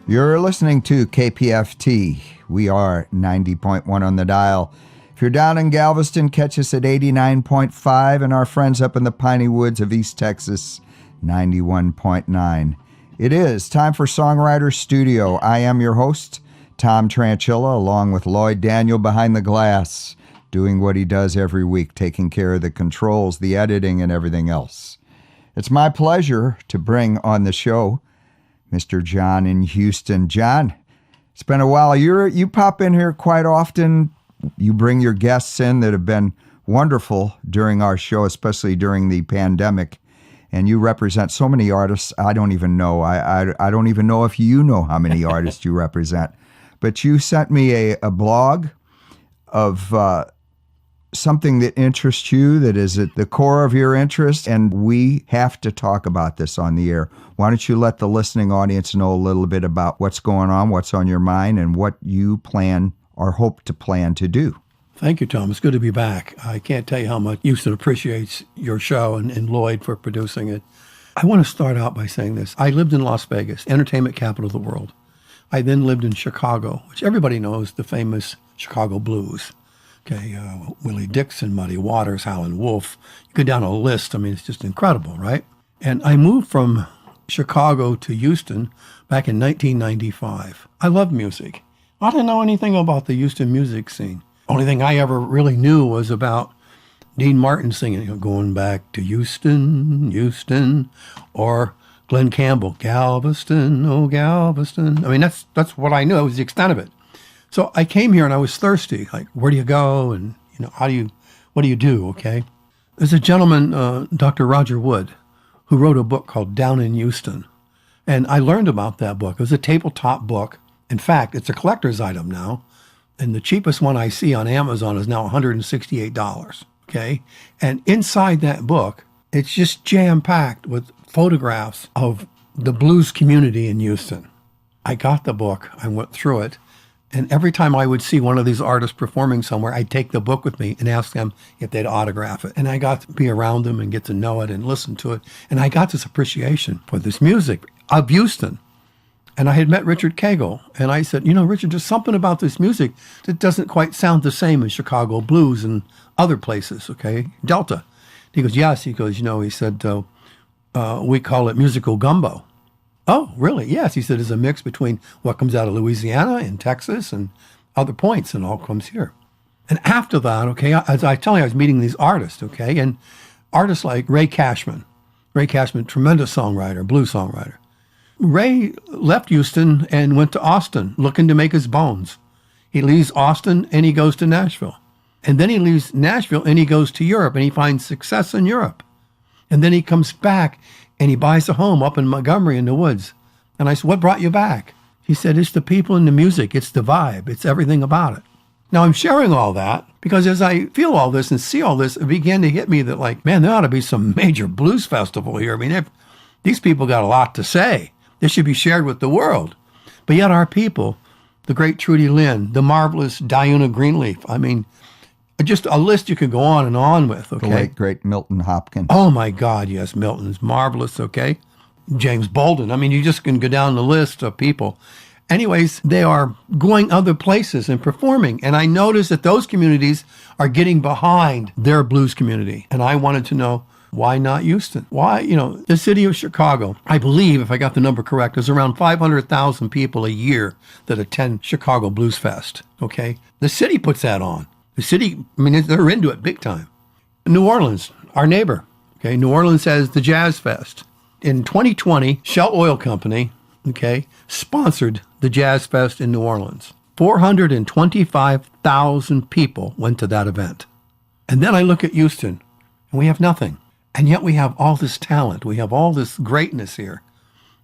You're listening to KPFT. We are 90.1 on the dial. If you're down in Galveston, catch us at 89.5, and our friends up in the piney woods of East Texas, 91.9. It is time for Songwriter Studio. I am your host, Tom Tranchilla, along with Lloyd Daniel behind the glass, doing what he does every week, taking care of the controls, the editing, and everything else. It's my pleasure to bring on the show Mr. John in Houston. John, it's been a while. You pop in here quite often. You bring your guests in that have been wonderful during our show, especially during the pandemic. And you represent so many artists. I don't even know. I don't even know if you know how many artists you represent. But you sent me a blog of something that interests you, that is at the core of your interest, and we have to talk about this on the air. Why don't you let the listening audience know a little bit about what's going on, what's on your mind, and what you plan or hope to plan to do? Thank you, Tom. It's good to be back. I can't tell you how much Houston appreciates your show and Lloyd for producing it. I want to start out by saying this. I lived in Las Vegas, entertainment capital of the world. I then lived in Chicago, which everybody knows, the famous Chicago blues. Okay, Willie Dixon, Muddy Waters, Howlin' Wolf. You go down a list. I mean, it's just incredible, right? And I moved from Chicago to Houston back in 1995. I loved music. I didn't know anything about the Houston music scene. Only thing I ever really knew was about Dean Martin singing, going back to Houston, Houston, or Glenn Campbell, Galveston, oh Galveston. I mean, that's what I knew. That was the extent of it. So I came here and I was thirsty. Like, where do you go? And, what do you do? Okay. There's a gentleman, Dr. Roger Wood, who wrote a book called Down in Houston. And I learned about that book. It was a tabletop book. In fact, it's a collector's item now. And the cheapest one I see on Amazon is now $168. Okay. And inside that book, it's just jam-packed with photographs of the blues community in Houston. I got the book. I went through it. And every time I would see one of these artists performing somewhere, I'd take the book with me and ask them if they'd autograph it. And I got to be around them and get to know it and listen to it. And I got this appreciation for this music of Houston. And I had met Richard Cagle. And I said, Richard, there's something about this music that doesn't quite sound the same as Chicago blues and other places, okay? Delta. He goes, yes. He goes, he said, we call it musical gumbo. Oh, really? Yes. He said, it's a mix between what comes out of Louisiana and Texas and other points, and all comes here. And after that, okay, as I tell you, I was meeting these artists, okay, and artists like Ray Cashman, tremendous songwriter, blues songwriter. Ray left Houston and went to Austin looking to make his bones. He leaves Austin and he goes to Nashville. And then he leaves Nashville and he goes to Europe and he finds success in Europe. And then he comes back and he buys a home up in Montgomery in the woods. And I said, what brought you back? He said, it's the people and the music. It's the vibe. It's everything about it. Now, I'm sharing all that because as I feel all this and see all this, it began to hit me that, like, man, there ought to be some major blues festival here. I mean, these people got a lot to say. This should be shared with the world. But yet our people, the great Trudy Lynn, the marvelous Diana Greenleaf, I mean, just a list you could go on and on with, okay? The late, great Milton Hopkins. Oh, my God, yes, Milton's marvelous, okay? James Bolden. I mean, you just can go down the list of people. Anyways, they are going other places and performing. And I noticed that those communities are getting behind their blues community. And I wanted to know, why not Houston? Why, the city of Chicago, I believe, if I got the number correct, is around 500,000 people a year that attend Chicago Blues Fest, okay? The city puts that on. The city, I mean, they're into it big time. New Orleans, our neighbor, okay? New Orleans has the Jazz Fest. In 2020, Shell Oil Company, okay, sponsored the Jazz Fest in New Orleans. 425,000 people went to that event. And then I look at Houston, and we have nothing. And yet we have all this talent. We have all this greatness here.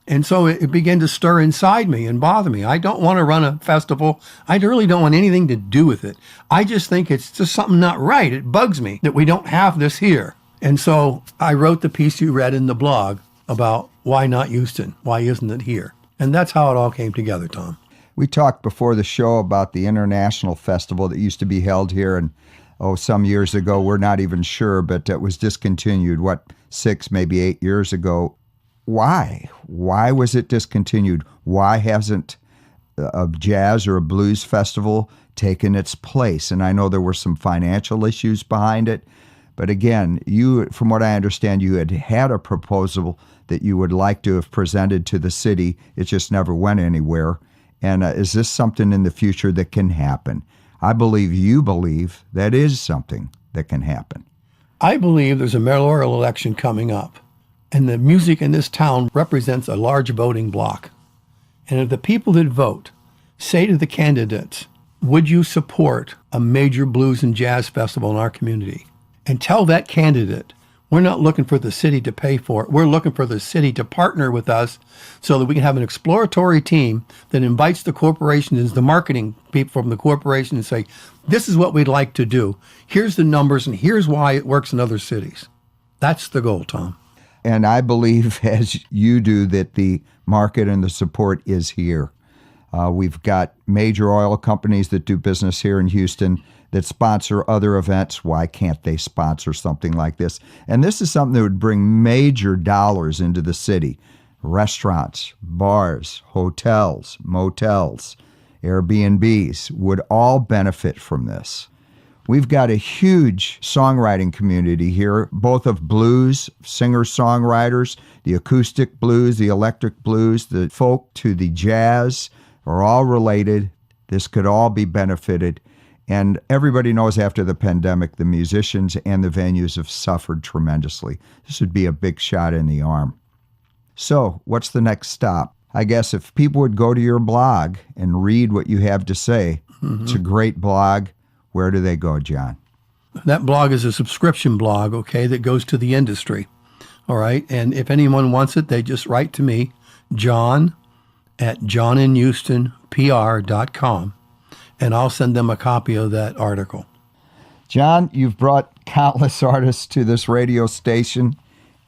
And so it began to stir inside me and bother me. I don't want to run a festival. I really don't want anything to do with it. I just think it's just something not right. It bugs me that we don't have this here. And so I wrote the piece you read in the blog about why not Houston? Why isn't it here? And that's how it all came together, Tom. We talked before the show about the international festival that used to be held here, and some years ago, we're not even sure, but it was discontinued, 6, maybe 8 years ago. why? Why was it discontinued? Why hasn't a jazz or a blues festival taken its place? And I know there were some financial issues behind it, but again, you, from what I understand, you had a proposal that you would like to have presented to the city. It just never went anywhere. And is this something in the future that can happen? I believe you believe that is something that can happen. I believe there's a mayoral election coming up, and the music in this town represents a large voting bloc. And if the people that vote say to the candidates, would you support a major blues and jazz festival in our community? And tell that candidate, we're not looking for the city to pay for it. We're looking for the city to partner with us so that we can have an exploratory team that invites the corporations, the marketing people from the corporation, and say, this is what we'd like to do. Here's the numbers, and here's why it works in other cities. That's the goal, Tom. And I believe, as you do, that the market and the support is here. We've got major oil companies that do business here in Houston that sponsor other events. Why can't they sponsor something like this? And this is something that would bring major dollars into the city. Restaurants, bars, hotels, motels, Airbnbs would all benefit from this. We've got a huge songwriting community here, both of blues, singer-songwriters, the acoustic blues, the electric blues, the folk to the jazz are all related. This could all be benefited. And everybody knows after the pandemic, the musicians and the venues have suffered tremendously. This would be a big shot in the arm. So what's the next stop? I guess if people would go to your blog and read what you have to say, It's a great blog. Where do they go, John? That blog is a subscription blog, okay, that goes to the industry. All right. And if anyone wants it, they just write to me, john@johninhoustonpr.com, and I'll send them a copy of that article. John, you've brought countless artists to this radio station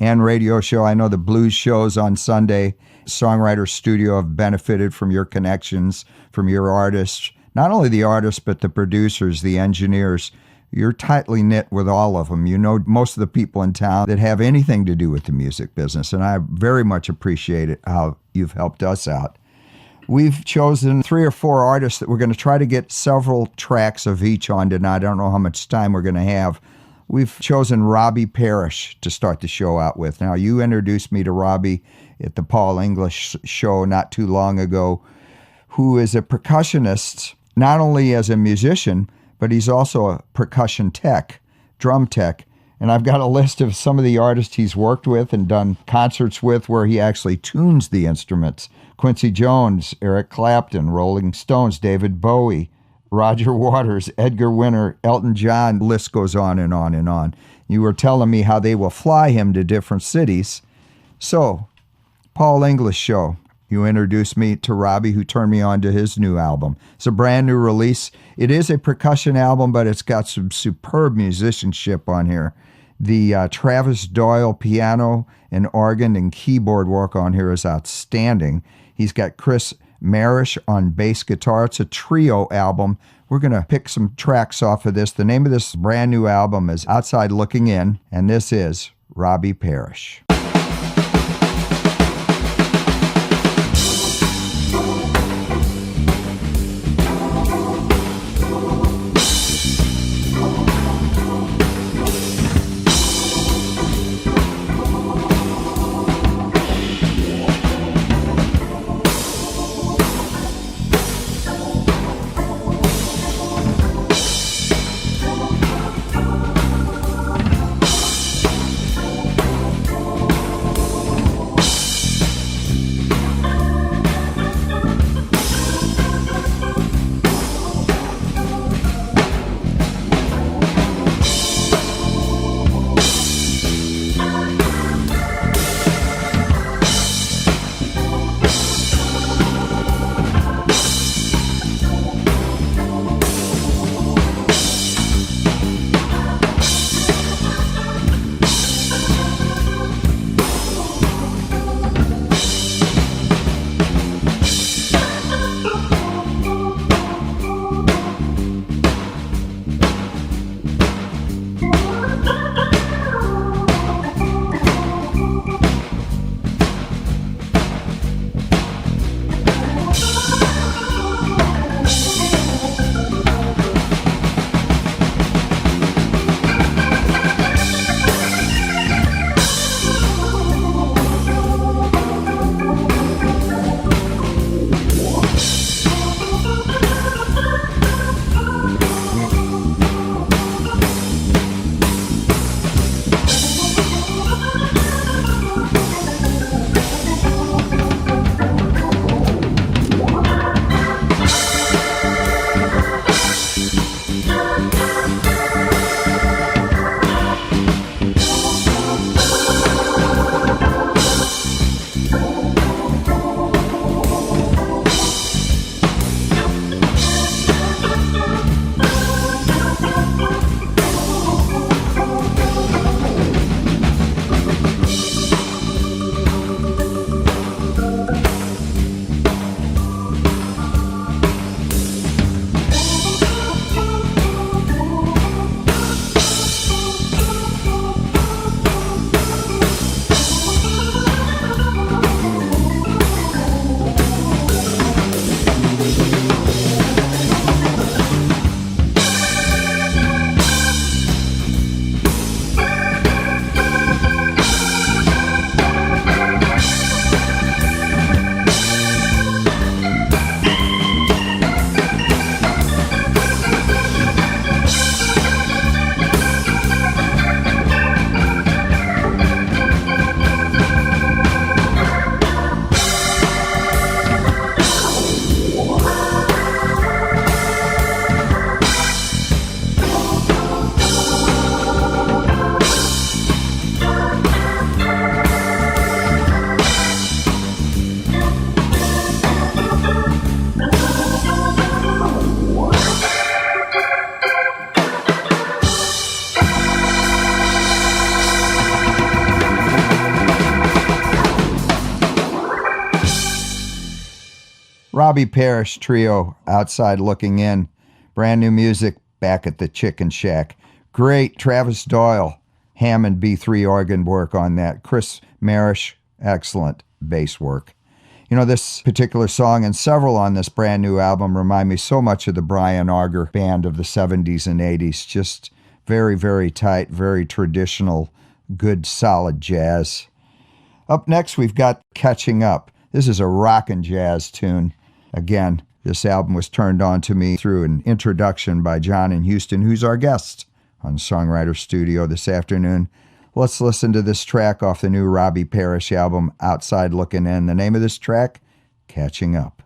and radio show. I know the blues shows on Sunday, Songwriter Studio, have benefited from your connections, from your artists. Not only the artists, but the producers, the engineers. You're tightly knit with all of them. You know most of the people in town that have anything to do with the music business, and I very much appreciate it, how you've helped us out. We've chosen 3 or 4 artists that we're going to try to get several tracks of each on tonight. I don't know how much time we're going to have. We've chosen Robbie Parrish to start the show out with. Now, you introduced me to Robbie at the Paul English show not too long ago, who is a percussionist, not only as a musician, but he's also a percussion tech, drum tech. And I've got a list of some of the artists he's worked with and done concerts with where he actually tunes the instruments. Quincy Jones, Eric Clapton, Rolling Stones, David Bowie, Roger Waters, Edgar Winter, Elton John, the list goes on and on and on. You were telling me how they will fly him to different cities. So, Paul English show. You introduced me to Robbie, who turned me on to his new album. It's a brand new release. It is a percussion album, but it's got some superb musicianship on here. The Travis Doyle piano and organ and keyboard work on here is outstanding. He's got Chris Marish on bass guitar. It's a trio album. We're going to pick some tracks off of this. The name of this brand new album is Outside Looking In, and this is Robbie Parrish. Robbie Parrish Trio, Outside Looking In. Brand new music, Back at the Chicken Shack. Great Travis Doyle, Hammond B3 organ work on that. Chris Marish, excellent bass work. You know, this particular song and several on this brand new album remind me so much of the Brian Auger band of the 70s and 80s. Just very, very tight, very traditional, good, solid jazz. Up next, we've got Catching Up. This is a rockin' jazz tune. Again, this album was turned on to me through an introduction by John in Houston, who's our guest on Songwriter Studio this afternoon. Let's listen to this track off the new Robbie Parrish album, Outside Looking In. The name of this track, Catching Up.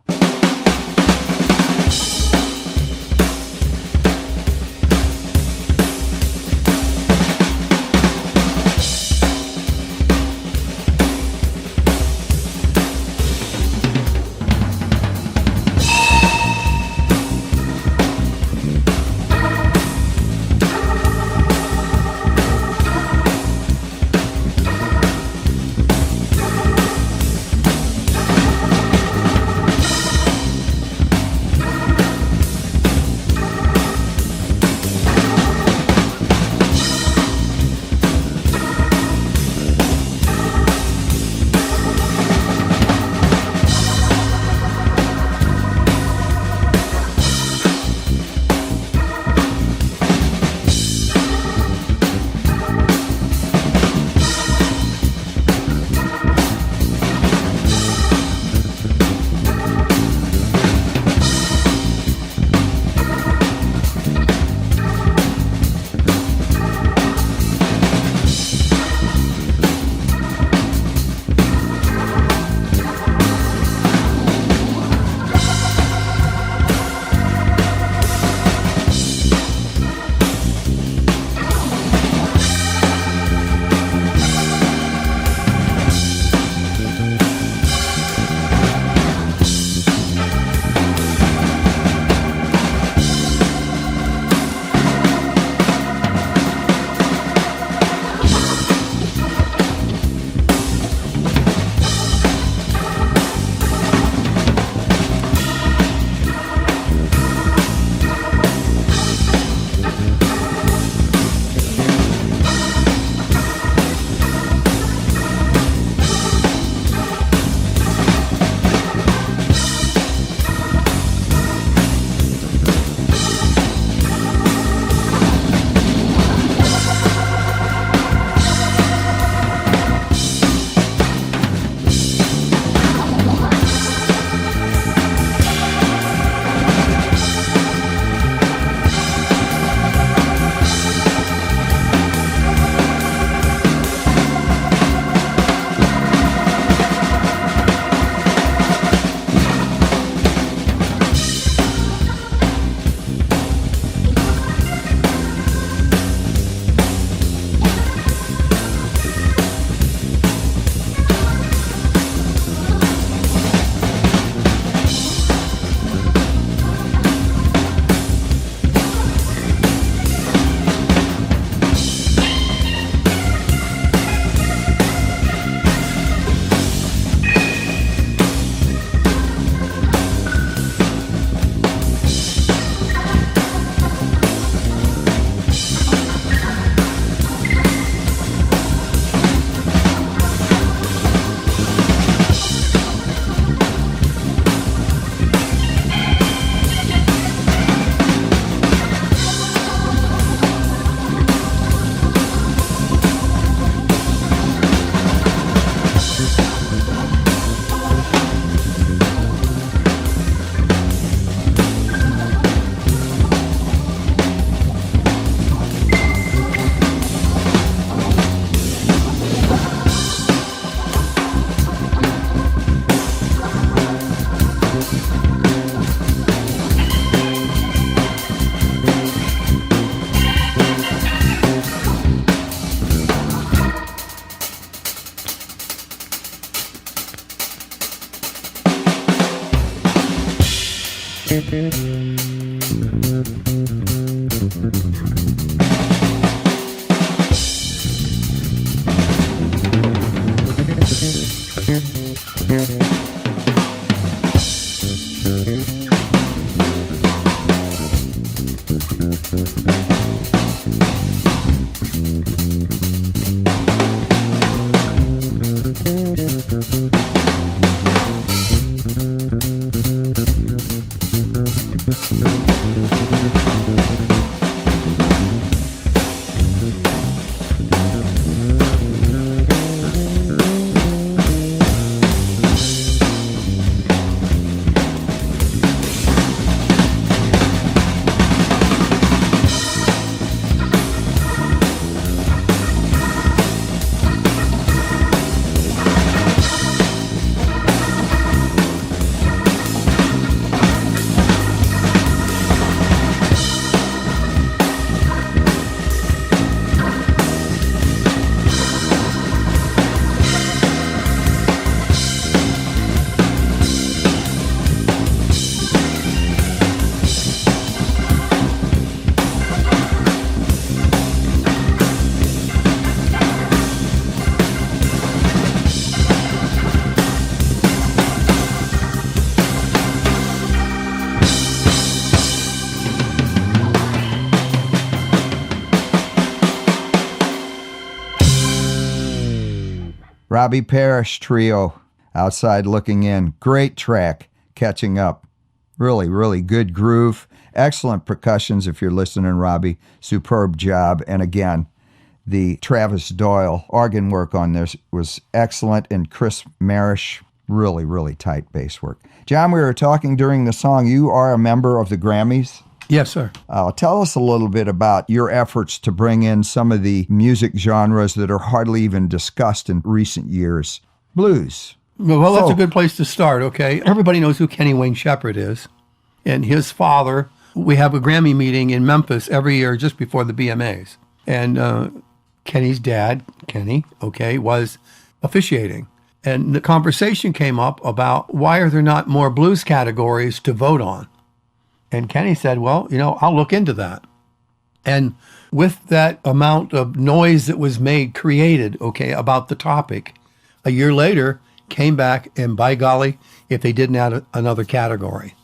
Robbie Parrish Trio, Outside Looking In. Great track, Catching Up. Really, really good groove. Excellent percussions if you're listening, Robbie. Superb job. And again, the Travis Doyle organ work on this was excellent. And Chris Marish, really, really tight bass work. John, we were talking during the song, you are a member of the Grammys. Yes, sir. Tell us a little bit about your efforts to bring in some of the music genres that are hardly even discussed in recent years. Blues. Well, that's a good place to start, okay? Everybody knows who Kenny Wayne Shepherd is. And his father, we have a Grammy meeting in Memphis every year just before the BMAs. And Kenny's dad, Kenny, okay, was officiating. And the conversation came up about why are there not more blues categories to vote on? And Kenny said, well, I'll look into that. And with that amount of noise that was created, okay, about the topic, a year later, came back and by golly, if they didn't add another category.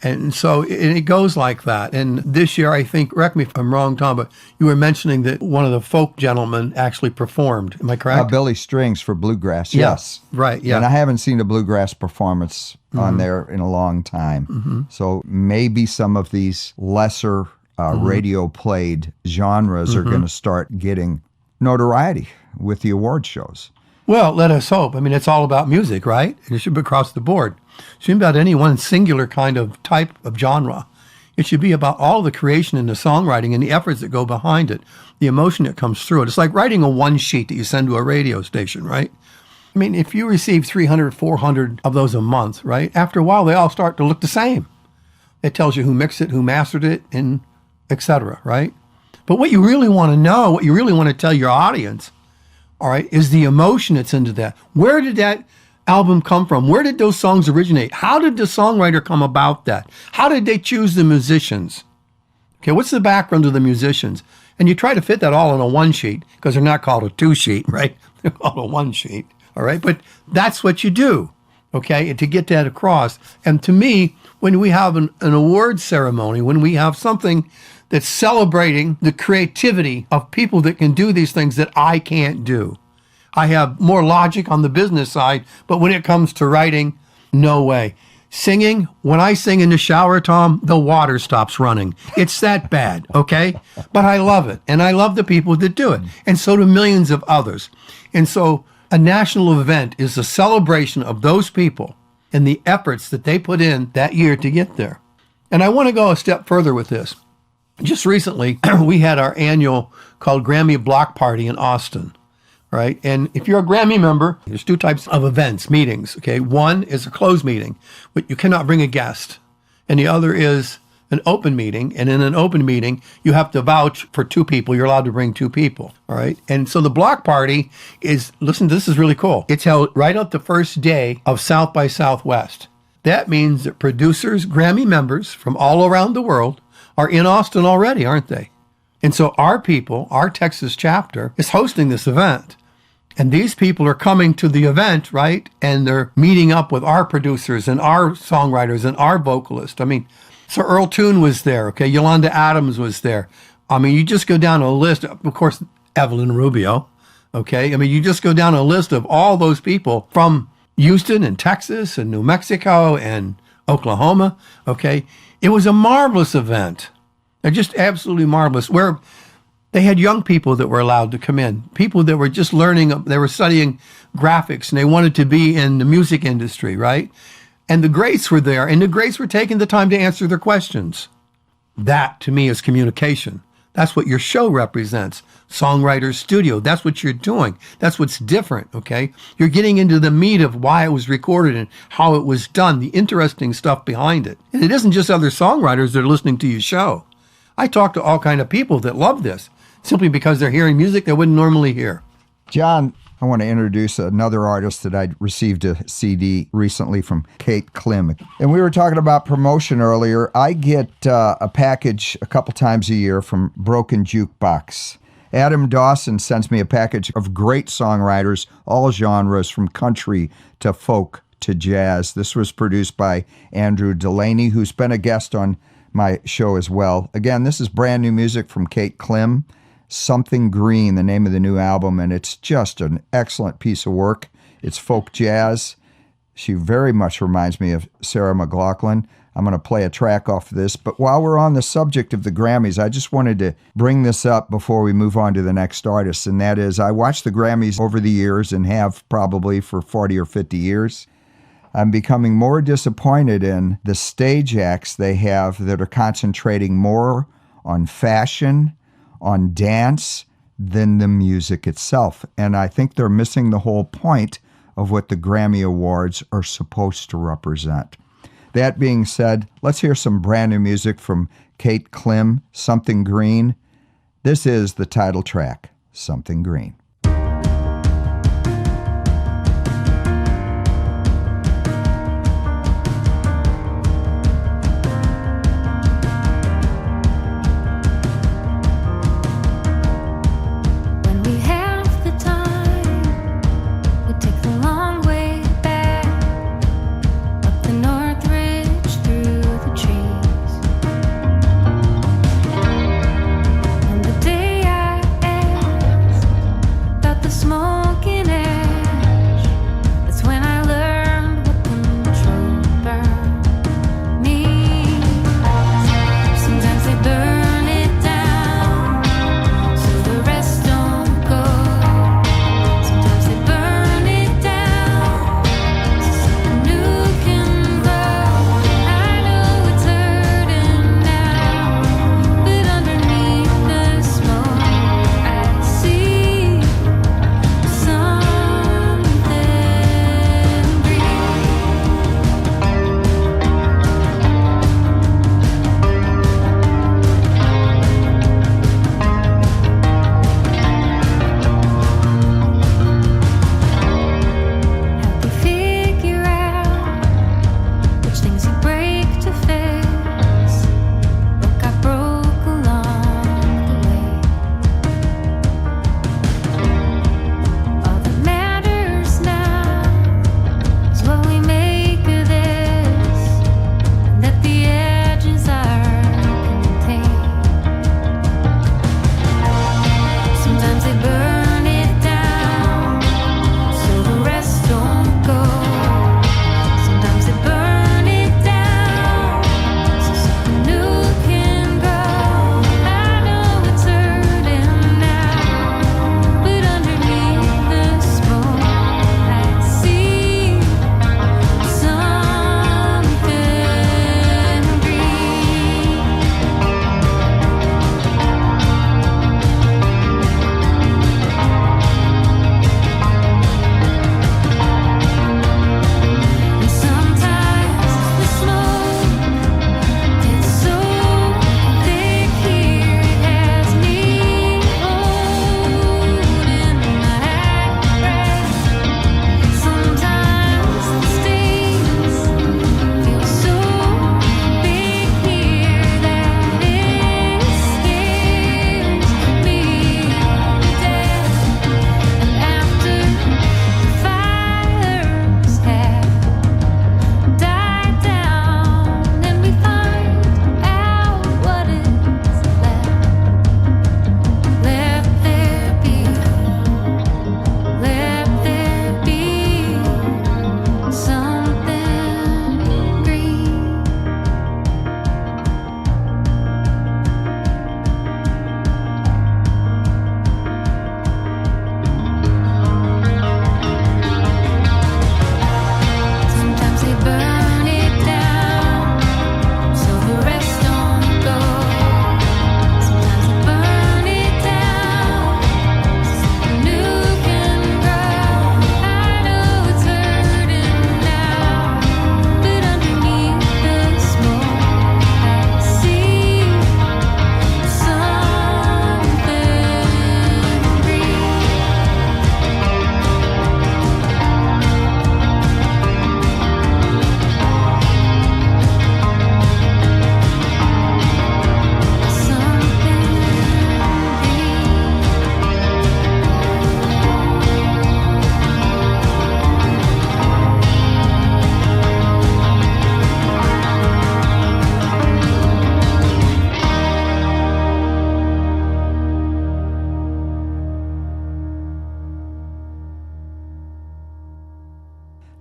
And so it goes like that. And this year, I think, correct me if I'm wrong, Tom, but you were mentioning that one of the folk gentlemen actually performed. Am I correct? Billy Strings for Bluegrass, yes. Right, yeah. And I haven't seen a Bluegrass performance on there in a long time. So maybe some of these lesser radio played genres are going to start getting notoriety with the award shows. Well, let us hope. I mean, it's all about music, right? And it should be across the board. It shouldn't be about any one singular kind of type of genre. It should be about all the creation and the songwriting and the efforts that go behind it, the emotion that comes through it. It's like writing a one sheet that you send to a radio station, right? I mean, if you receive 300, 400 of those a month, right? After a while, they all start to look the same. It tells you who mixed it, who mastered it, and et cetera, right? But what you really want to know, what you really want to tell your audience, all right, is the emotion that's into that. Where did that album come from? Where did those songs originate? How did the songwriter come about that? How did they choose the musicians? Okay, what's the background of the musicians? And you try to fit that all in a one sheet because they're not called a two sheet, right? They're called a one sheet, all right? But that's what you do, okay, to get that across. And to me, when we have an award ceremony, when we have something that's celebrating the creativity of people that can do these things that I can't do. I have more logic on the business side, but when it comes to writing, no way. Singing, when I sing in the shower, Tom, the water stops running. It's that bad, okay? But I love it, and I love the people that do it, and so do millions of others. And so a national event is a celebration of those people and the efforts that they put in that year to get there. And I want to go a step further with this. Just recently, we had our annual called Grammy Block Party in Austin, right? And if you're a Grammy member, there's two types of events, meetings, okay? One is a closed meeting, but you cannot bring a guest. And the other is an open meeting. And in an open meeting, you have to vouch for two people. You're allowed to bring two people, all right? And so the block party is, listen, this is really cool. It's held right up the first day of South by Southwest. That means that producers, Grammy members from all around the world are in Austin already, aren't they? And so our people, our Texas chapter, is hosting this event. And these people are coming to the event, right? And they're meeting up with our producers and our songwriters and our vocalists. I mean, so Earl Toon was there, okay? Yolanda Adams was there. I mean, you just go down a list, of course, Evelyn Rubio, okay? I mean, you just go down a list of all those people from Houston and Texas and New Mexico and Oklahoma, okay? It was a marvelous event. They're just absolutely marvelous, where they had young people that were allowed to come in, people that were just learning, they were studying graphics, and they wanted to be in the music industry, right? And the greats were there, and the greats were taking the time to answer their questions. That, to me, is communication. That's what your show represents. Songwriter Studio, that's what you're doing. That's what's different, okay? You're getting into the meat of why it was recorded and how it was done, the interesting stuff behind it. And it isn't just other songwriters that are listening to your show. I talk to all kind of people that love this simply because they're hearing music they wouldn't normally hear. John, I want to introduce another artist that I received a CD recently from Kate Klim. And we were talking about promotion earlier. I get a package a couple times a year from Broken Jukebox. Adam Dawson sends me a package of great songwriters, all genres, from country to folk to jazz. This was produced by Andrew Delaney, who's been a guest on my show as well. Again, this is brand new music from Kate Klim. Something Green, the name of the new album, and it's just an excellent piece of work. It's folk jazz. She very much reminds me of Sarah McLachlan. I'm going to play a track off of this, but while we're on the subject of the Grammys, I just wanted to bring this up before we move on to the next artist, and that is I watched the Grammys over the years and have probably for 40 or 50 years. I'm becoming more disappointed in the stage acts they have that are concentrating more on fashion, on dance, than the music itself. And I think they're missing the whole point of what the Grammy Awards are supposed to represent. That being said, let's hear some brand new music from Kate Klim, Something Green. This is the title track, Something Green.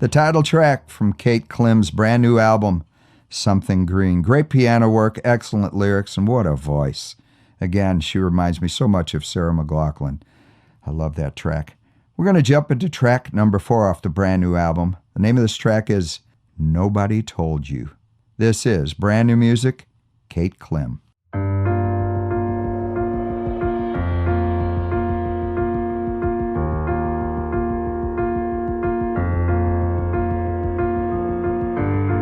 The title track from Kate Klim's brand new album, Something Green. Great piano work, excellent lyrics, and what a voice. Again, she reminds me so much of Sarah McLachlan. I love that track. We're going to jump into track number 4 off the brand new album. The name of this track is Nobody Told You. This is brand new music, Kate Klim.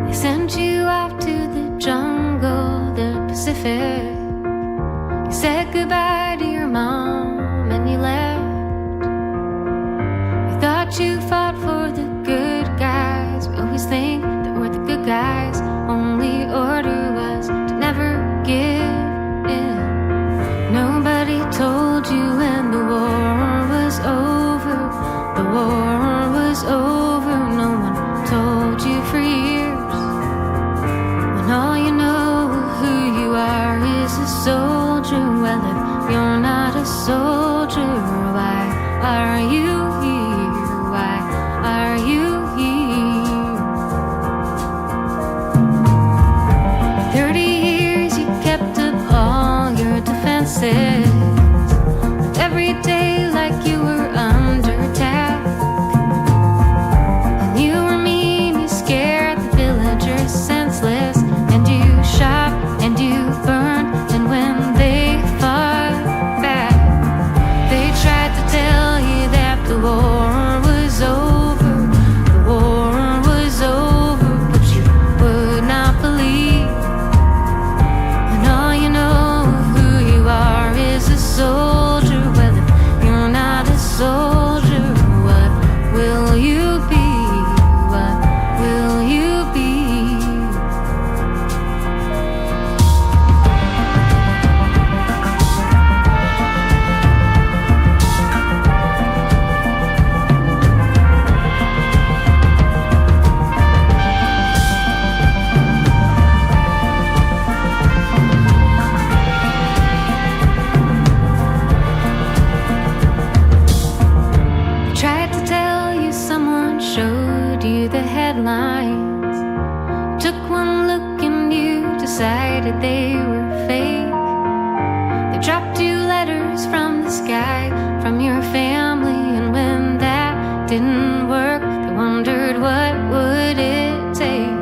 They sent you off to the jungle, the Pacific. You said goodbye to your mom and you left. You thought you fought for the good guys. We always think that we're the good guys. Only order was to never give in. Nobody told you when the war was over. The war was over. No one told you for years. When all you know who you are is a soldier. Well, if you're not a soldier, why are you here? Why are you here? 30 years you kept up all your defenses. Every day like you were under attack. And you were mean, you scared the villagers senseless. And you shot and you burned. And when they fought back, they tried to tell you that the war was over. The war was over, but you would not believe. And all you know who you are is a soldier. Well, if you're not a soldier, what will you be? What will you be? Tried to tell you someone showed you the headlines. Took one look and you decided they were fake. They dropped you letters from the sky, from your family. And when that didn't work, they wondered what would it take.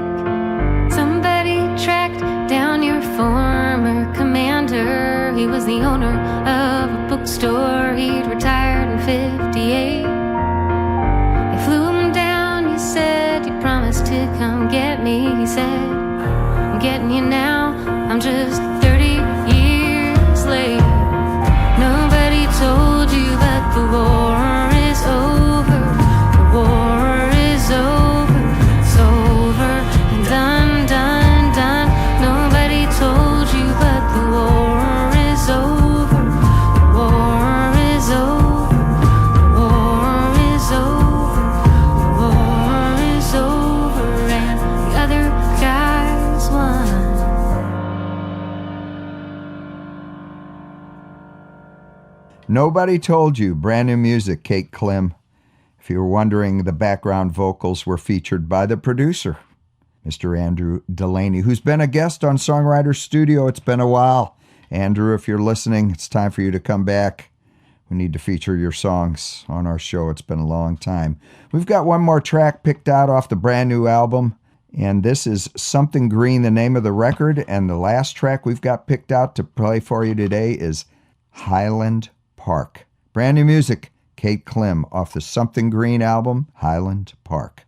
Somebody tracked down your former commander. He was the owner of a bookstore. He'd retired in 58. They flew him down. You said you promised to come get me. He said, I'm getting you now. I'm just 30 years late. Nobody told you that the war is over. The war is over. It's over and done, done, done. Nobody told you but the war is over. The war is over. The war is over. The war is over and the other guys won. Nobody Told You, brand new music, Kate Klim. If you were wondering, the background vocals were featured by the producer, Mr. Andrew Delaney, who's been a guest on Songwriter Studio. It's been a while. Andrew, if you're listening, it's time for you to come back. We need to feature your songs on our show. It's been a long time. We've got one more track picked out off the brand new album, and this is Something Green, the name of the record. And the last track we've got picked out to play for you today is Highland Park. Brand new music, Kate Klim, off the Something Green album, Highland Park.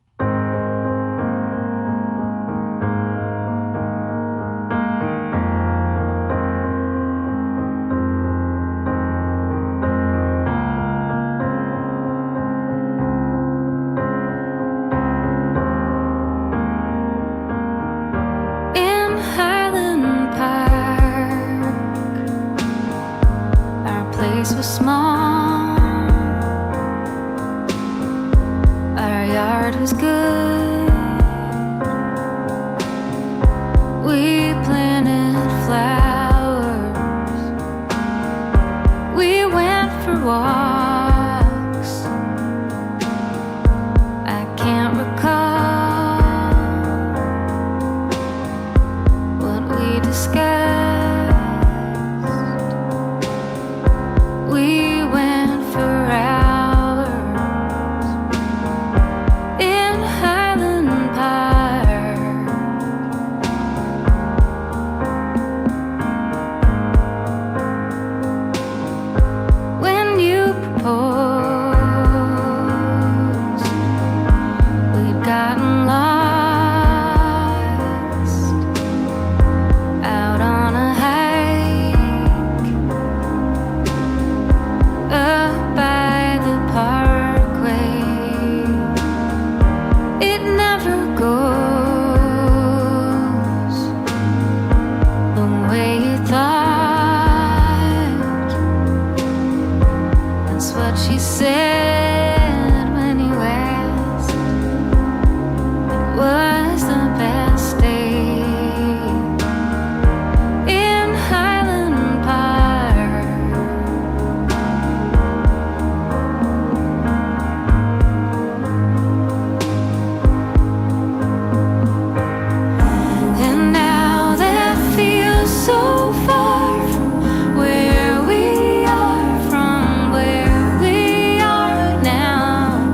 In Highland Park, our place was small. Our yard was We went for hours in Highland Park. When you proposed, we'd gotten lost out on a hike up by the parkway. It never goes the way you thought. That's what she said when you asked. It was the best day in Highland Park. And now that feels so far from where we are, from where we are now.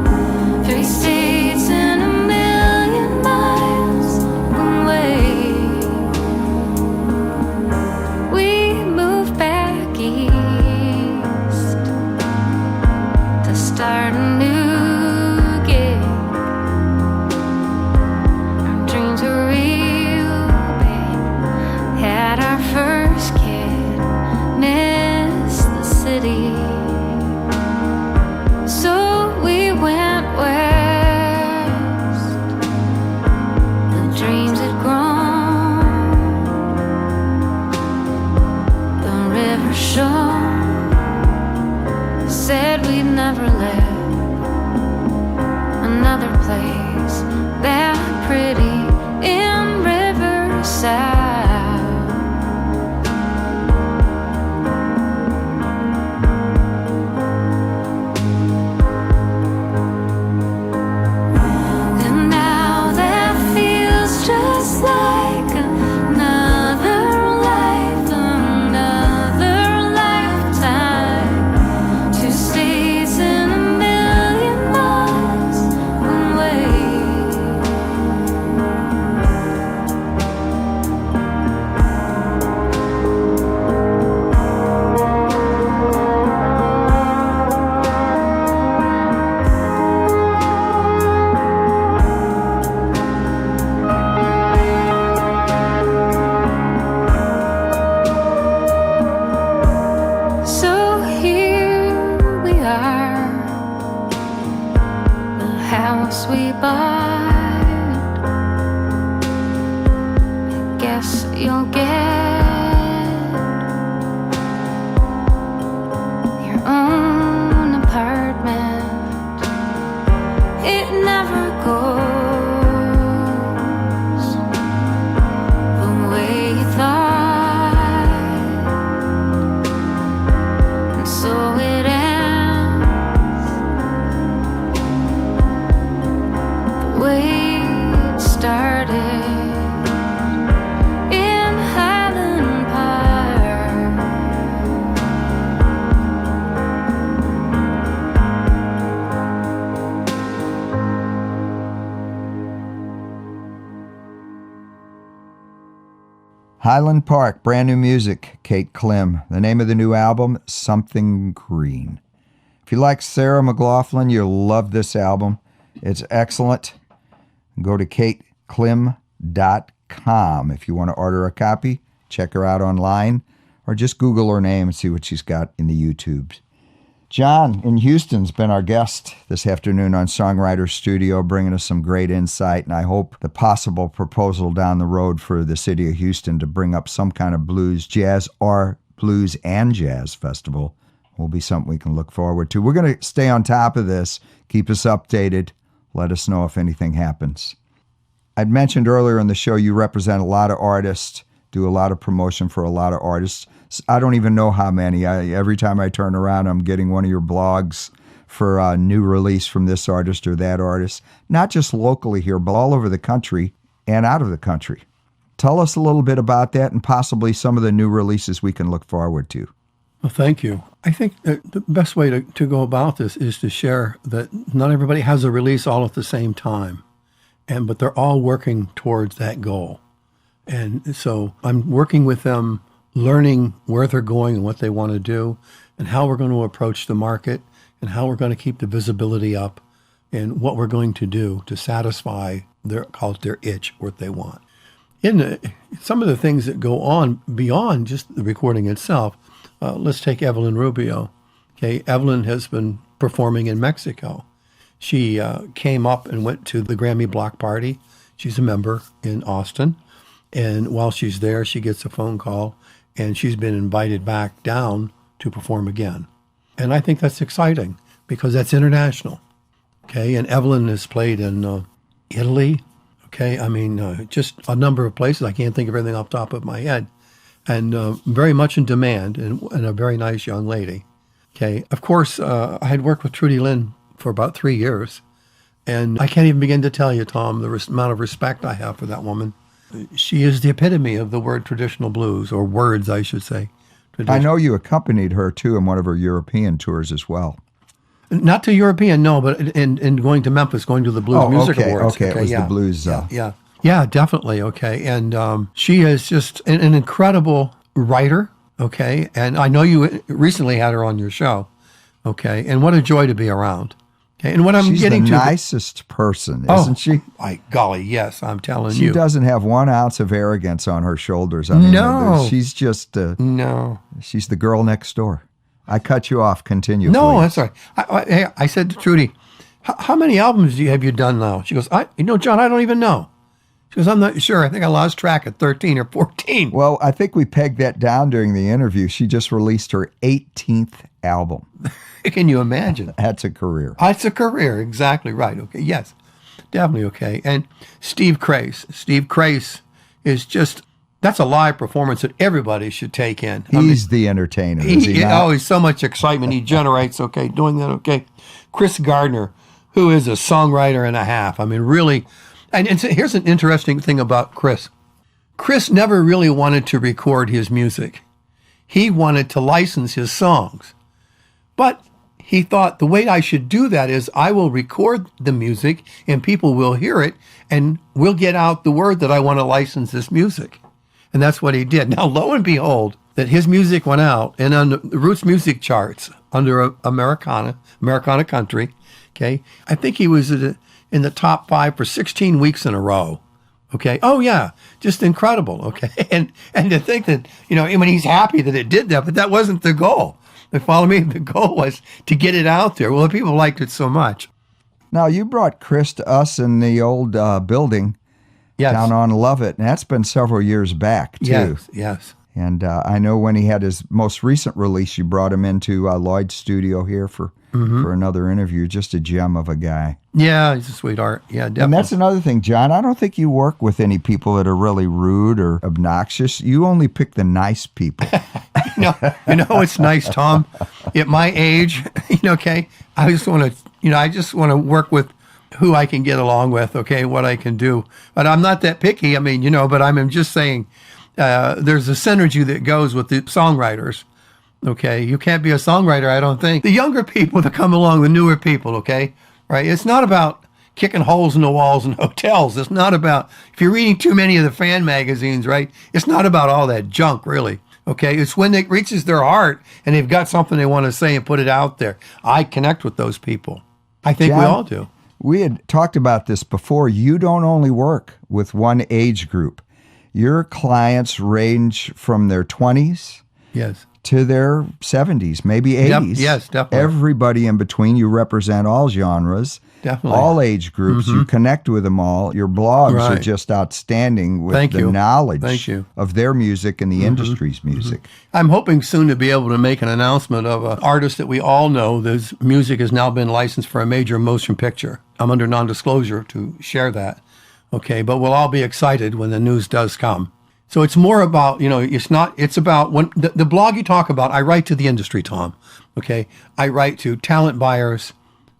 3 states and 1,000,000 miles away. We moved back east to start a new gig. Our dreams were real big. Had our first kid, missed the city. So we went west. The dreams had grown. The river shore said we'd never live another place that pretty in Riverside. And now that feels just like another life, another lifetime. 2 states and 1,000,000 miles away. So here we are, the house we bought. I guess you'll get your own apartment. It never goes the way you thought. And so it ends the way it started in Highland Park. Highland Park, brand new music, Kate Klim. The name of the new album, Something Green. If you like Sarah McLachlan, you'll love this album. It's excellent. Go to kateklim.com if you want to order a copy. Check her out online, or just Google her name and see what she's got in the YouTubes. John in Houston's been our guest this afternoon on Songwriter Studio, bringing us some great insight, and I hope the possible proposal down the road for the city of Houston to bring up some kind of blues, jazz, or blues and jazz festival will be something we can look forward to. We're going to stay on top of this, keep us updated, let us know if anything happens. I'd mentioned earlier in the show you represent a lot of artists, do a lot of promotion for a lot of artists. I don't even know how many. Every time I turn around, I'm getting one of your blogs for a new release from this artist or that artist, not just locally here, but all over the country and out of the country. Tell us a little bit about that and possibly some of the new releases we can look forward to. Well, thank you. I think that the best way to go about this is to share that not everybody has a release all at the same time, but they're all working towards that goal. And so I'm working with them, learning where they're going and what they want to do and how we're going to approach the market and how we're going to keep the visibility up and what we're going to do to satisfy their itch, what they want. Some of the things that go on beyond just the recording itself, let's take Evelyn Rubio. Okay, Evelyn has been performing in Mexico. She came up and went to the Grammy Block Party. She's a member in Austin. And while she's there, she gets a phone call, and she's been invited back down to perform again. And I think that's exciting because that's international. Okay, and Evelyn has played in Italy. Okay, I mean, just a number of places. I can't think of everything off the top of my head. And very much in demand and a very nice young lady. Okay, of course, I had worked with Trudy Lynn for about 3 years. And I can't even begin to tell you, Tom, the amount of respect I have for that woman. She is the epitome of the word traditional blues, or words, I should say. I know you accompanied her, too, in one of her European tours as well. Not to European, no, but in going to Memphis, going to the Blues Music Awards. Okay, it was the blues. Yeah, definitely, okay. And she is just an incredible writer, okay? And I know you recently had her on your show, okay? And what a joy to be around. Okay, and what I'm getting to... She's the nicest person, isn't she? My golly, yes, I'm telling you. She doesn't have 1 ounce of arrogance on her shoulders. I mean, no. She's just... no. She's the girl next door. I cut you off. Continue, No, please. that's all right. I said to Trudy, how many albums have you done now? She goes, John, I don't even know. She goes, I'm not sure. I think I lost track at 13 or 14. Well, I think we pegged that down during the interview. She just released her 18th album. Can you imagine? That's a career. It's a career. Exactly right. Okay. Yes, definitely. Okay. And Steve Crace. Steve Crace is just, that's a live performance that everybody should take in. He's the entertainer, is he not? He's so much excitement he generates, okay, doing that, okay. Chris Gardner, who is a songwriter and a half. I mean, really, and so here's an interesting thing about Chris. Chris never really wanted to record his music. He wanted to license his songs. But he thought the way I should do that is I will record the music and people will hear it and we'll get out the word that I want to license this music. And that's what he did. Now, lo and behold, that his music went out and on the Roots music charts under Americana country, okay? I think he was in the top 5 for 16 weeks in a row, okay? Oh, yeah, just incredible, okay? And to think that, I mean, he's happy that it did that, but that wasn't the goal. You follow me? The goal was to get it out there. Well, people liked it so much. Now, you brought Chris to us in the old building. Yes. Down on Lovett, and that's been several years back, too. Yes. And I know when he had his most recent release, you brought him into Lloyd's studio here for another interview. Just a gem of a guy. Yeah, he's a sweetheart. Yeah, definitely. And that's another thing, John. I don't think you work with any people that are really rude or obnoxious. You only pick the nice people. It's nice, Tom. At my age, okay, I just want to work with who I can get along with, okay, what I can do. But I'm not that picky, but I'm just saying there's a synergy that goes with the songwriters, okay? You can't be a songwriter, I don't think. The younger people that come along, the newer people, okay, right? It's not about kicking holes in the walls in hotels. It's not about, if you're reading too many of the fan magazines, right? It's not about all that junk, really. Okay, it's when it reaches their heart and they've got something they want to say and put it out there. I connect with those people. I think we all do. We had talked about this before. You don't only work with one age group. Your clients range from their 20s to their 70s, maybe 80s. Yes, definitely. Everybody in between. You represent all genres, definitely, all age groups. You connect with them all. Your blogs are just outstanding with the knowledge of their music and the industry's music. I'm hoping soon to be able to make an announcement of an artist that we all know. His music has now been licensed for a major motion picture. I'm under non-disclosure to share that. Okay, but we'll all be excited when the news does come. So it's more about, it's about when the blog you talk about, I write to the industry, Tom. Okay, I write to talent buyers,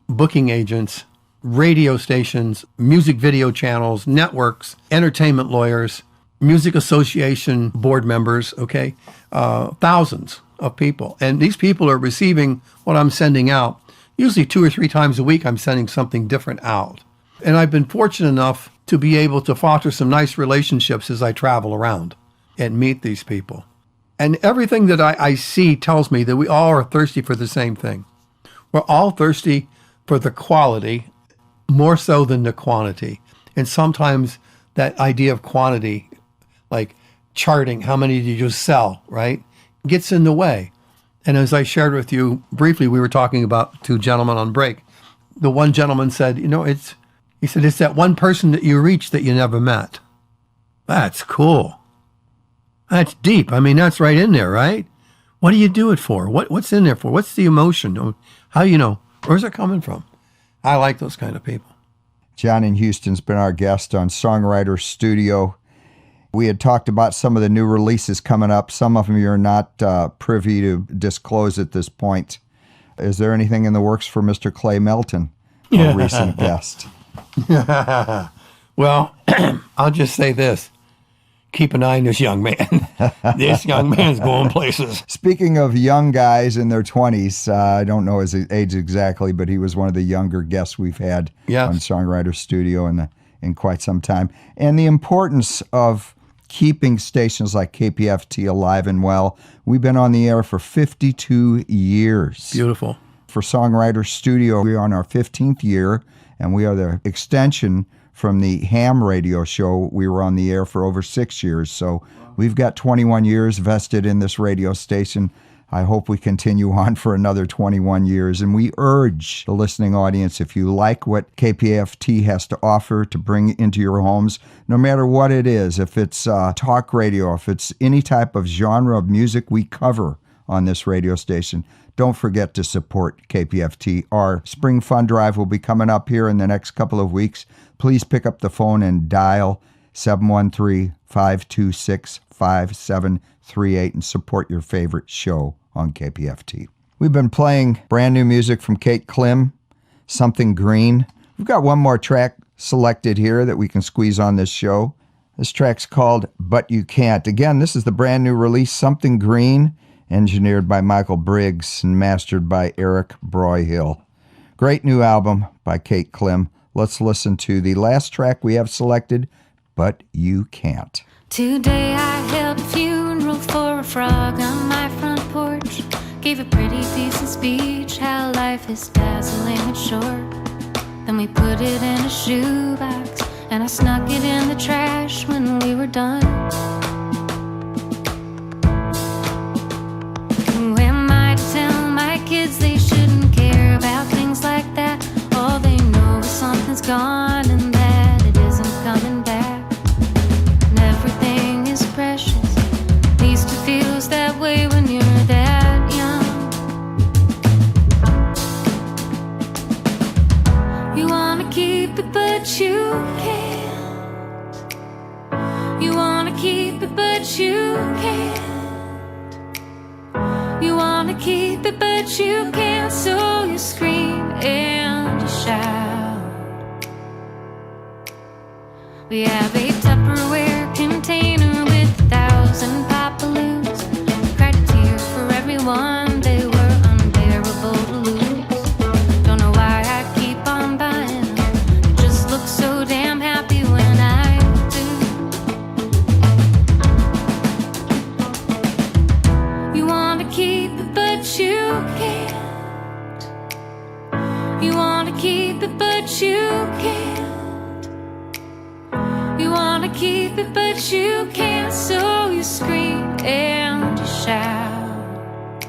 booking agents, radio stations, music video channels, networks, entertainment lawyers, music association board members, okay? Thousands of people. And these people are receiving what I'm sending out. Usually 2 or 3 times a week, I'm sending something different out. And I've been fortunate enough to be able to foster some nice relationships as I travel around and meet these people. And everything that I see tells me that we all are thirsty for the same thing. We're all thirsty for the quality more so than the quantity. And sometimes that idea of quantity, like charting, how many did you sell, right, gets in the way. And as I shared with you briefly, we were talking about 2 gentlemen on break. The one gentleman said, he said, it's that one person that you reach that you never met. That's cool. That's deep. I mean, that's right in there, right? What do you do it for? What's in there for? What's the emotion? How where's it coming from? I like those kind of people. John in Houston's been our guest on Songwriter Studio. We had talked about some of the new releases coming up. Some of them you're not privy to disclose at this point. Is there anything in the works for Mr. Clay Melton, a recent guest? Well, I'll just say this. Keep an eye on this young man. This young man's going places. Speaking of young guys in their 20s, I don't know his age exactly, but he was one of the younger guests we've had on Songwriter Studio in quite some time. And the importance of keeping stations like KPFT alive and well. We've been on the air for 52 years. Beautiful. For Songwriter Studio, we're on our 15th year, and we are the extension from the ham radio show. We were on the air for over 6 years, so we've got 21 years vested in this radio station. I hope we continue on for another 21 years, and we urge the listening audience, if you like what KPFT has to offer to bring into your homes, no matter what it is, if it's talk radio, if it's any type of genre of music we cover on this radio station, don't forget to support KPFT. Our Spring Fund Drive will be coming up here in the next couple of weeks. Please pick up the phone and dial 713-526-5738 and support your favorite show on KPFT. We've been playing brand new music from Kate Klim, Something Green. We've got one more track selected here that we can squeeze on this show. This track's called But You Can't. Again, this is the brand new release, Something Green, engineered by Michael Briggs and mastered by Eric Broyhill. Great new album by Kate Klim. Let's listen to the last track we have selected, But You Can't. Today I held a funeral for a frog on my front porch. Gave a pretty decent speech, how life is dazzling and short. Then we put it in a shoebox, and I snuck it in the trash when we were done. Who am I to tell my kids they shouldn't care about things like that? All they know is something's gone and that it isn't coming back. And everything is precious, at least it feels that way when you're that young. You wanna keep it but you can't. You wanna keep it but you can't. You wanna keep it but you can't, so you scream and you shout. We have a Tupperware container with 1,000 Pop-A-Loos. Cried a tear for everyone, they were unbearable to lose. Don't know why I keep on buying them, they just look so damn happy when I do. You wanna keep it but you can't. You wanna keep it but you can't. You wanna keep it but you can't, so you scream and you shout.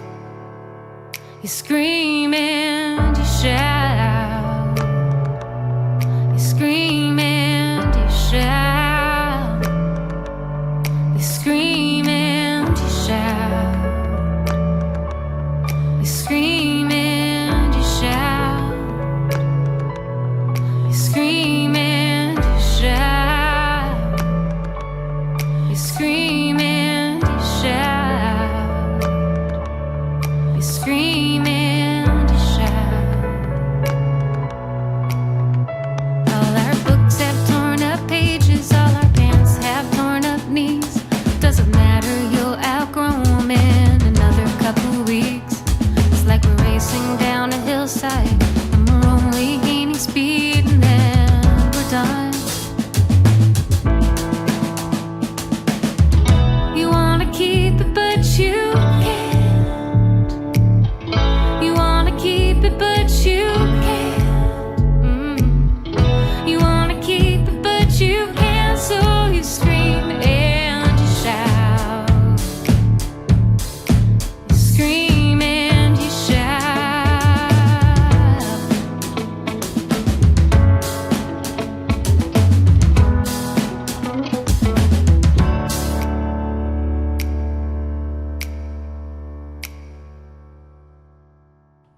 You scream and you shout. You scream and you shout. You scream and you shout. You scream and you shout. You scream and you shout. You scream and you shout. You scream and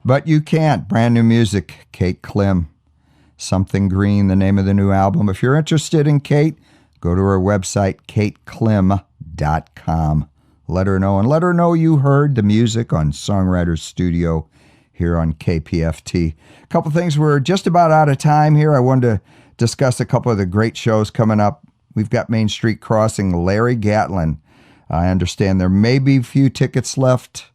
But You Can't, brand new music, Kate Klim. Something Green, the name of the new album. If you're interested in Kate, go to her website, kateklim.com. Let her know, and let her know you heard the music on Songwriter Studio here on KPFT. A couple things, we're just about out of time here. I wanted to discuss a couple of the great shows coming up. We've got Main Street Crossing, Larry Gatlin. I understand there may be a few tickets left.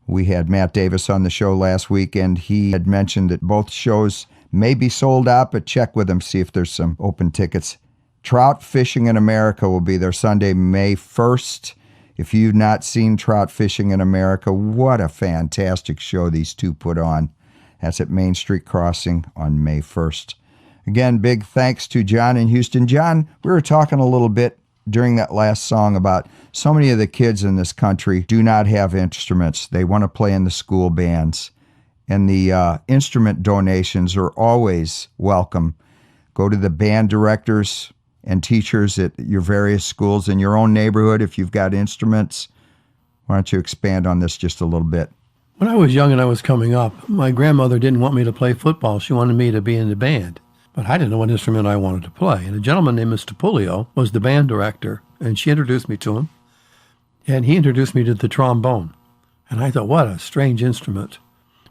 We had Matt Davis on the show last week, and he had mentioned that both shows may be sold out, but check with him, see if there's some open tickets. Trout Fishing in America will be there Sunday, May 1st. If you've not seen Trout Fishing in America, what a fantastic show these two put on. That's at Main Street Crossing on May 1st. Again, big thanks to John in Houston. John, we were talking a little bit during that last song about so many of the kids in this country do not have instruments. They want to play in the school bands. And the instrument donations are always welcome. Go to the band directors and teachers at your various schools in your own neighborhood if you've got instruments. Why don't you expand on this just a little bit? When I was young and I was coming up, my grandmother didn't want me to play football. She wanted me to be in the band. But I didn't know what instrument I wanted to play. And a gentleman named Mr. Pulio was the band director, and she introduced me to him. And he introduced me to the trombone. And I thought, what a strange instrument.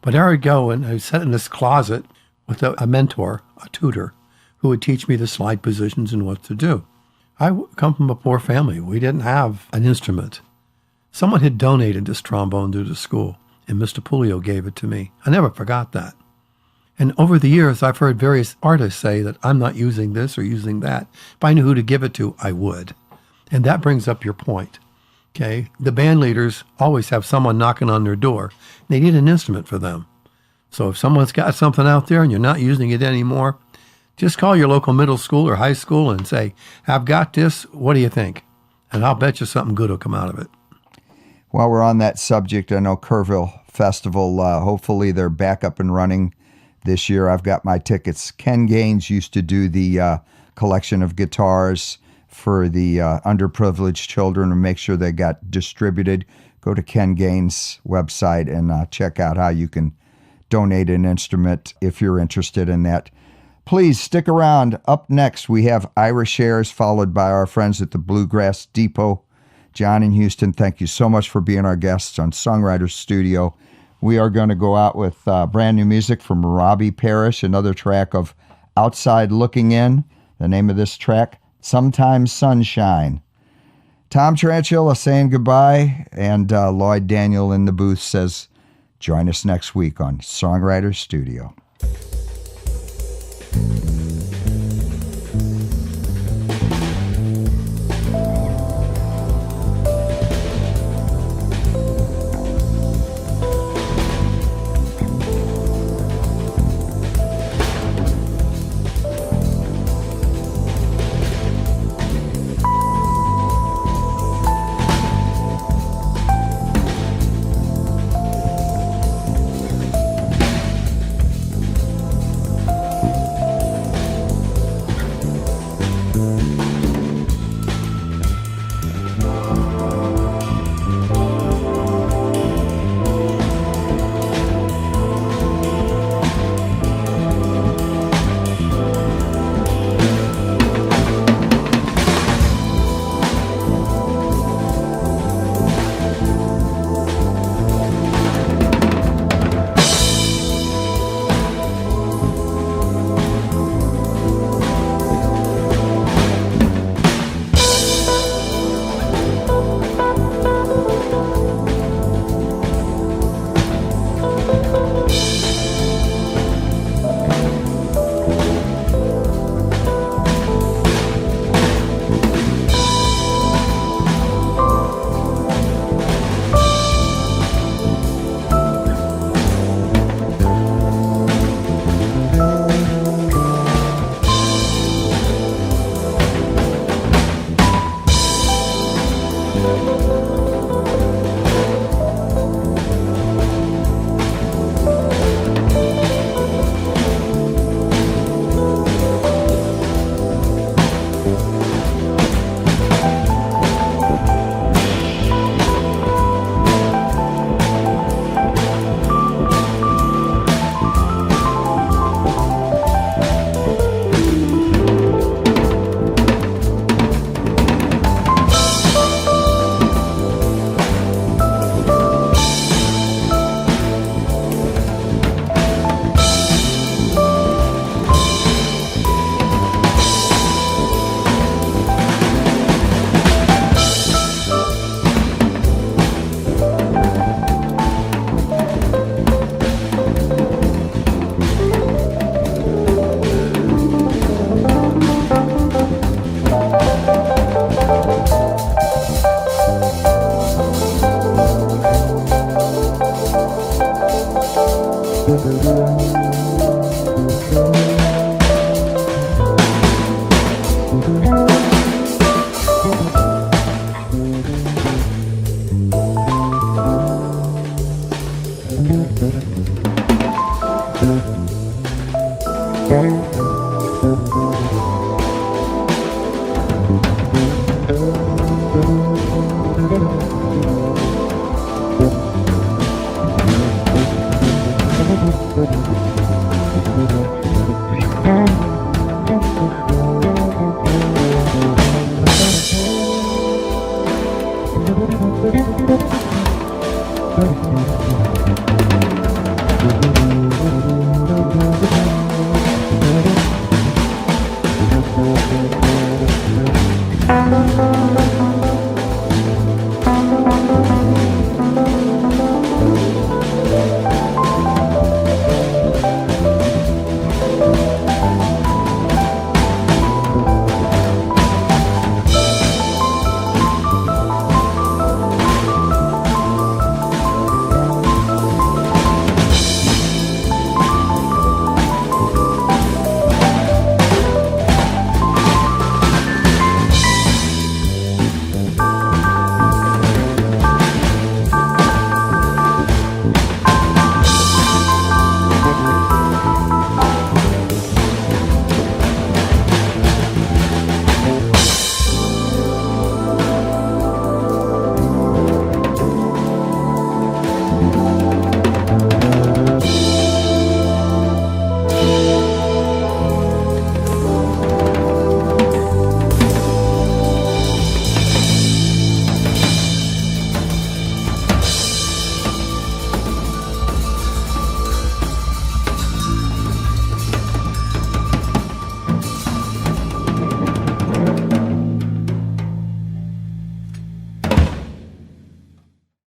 But there I'd go, and I sat in this closet with a mentor, a tutor, who would teach me the slide positions and what to do. I come from a poor family. We didn't have an instrument. Someone had donated this trombone to the school, and Mr. Pulio gave it to me. I never forgot that. And over the years, I've heard various artists say that I'm not using this or using that. If I knew who to give it to, I would. And that brings up your point. Okay, the band leaders always have someone knocking on their door. They need an instrument for them. So if someone's got something out there and you're not using it anymore, just call your local middle school or high school and say, I've got this, what do you think? And I'll bet you something good will come out of it. While we're on that subject, I know Kerrville Festival, hopefully they're back up and running this year. I've got my tickets. Ken Gaines used to do the collection of guitars for the underprivileged children and make sure they got distributed. Go to Ken Gaines' website and check out how you can donate an instrument if you're interested in that. Please stick around. Up next, we have Irish Airs, followed by our friends at the Bluegrass Depot. John in Houston, thank you so much for being our guests on Songwriter Studio. We are going to go out with brand new music from Robbie Parrish, another track of Outside Looking In. The name of this track, Sometimes Sunshine. Tom Tranchilla saying goodbye, and Lloyd Daniel in the booth says, join us next week on Songwriter Studio.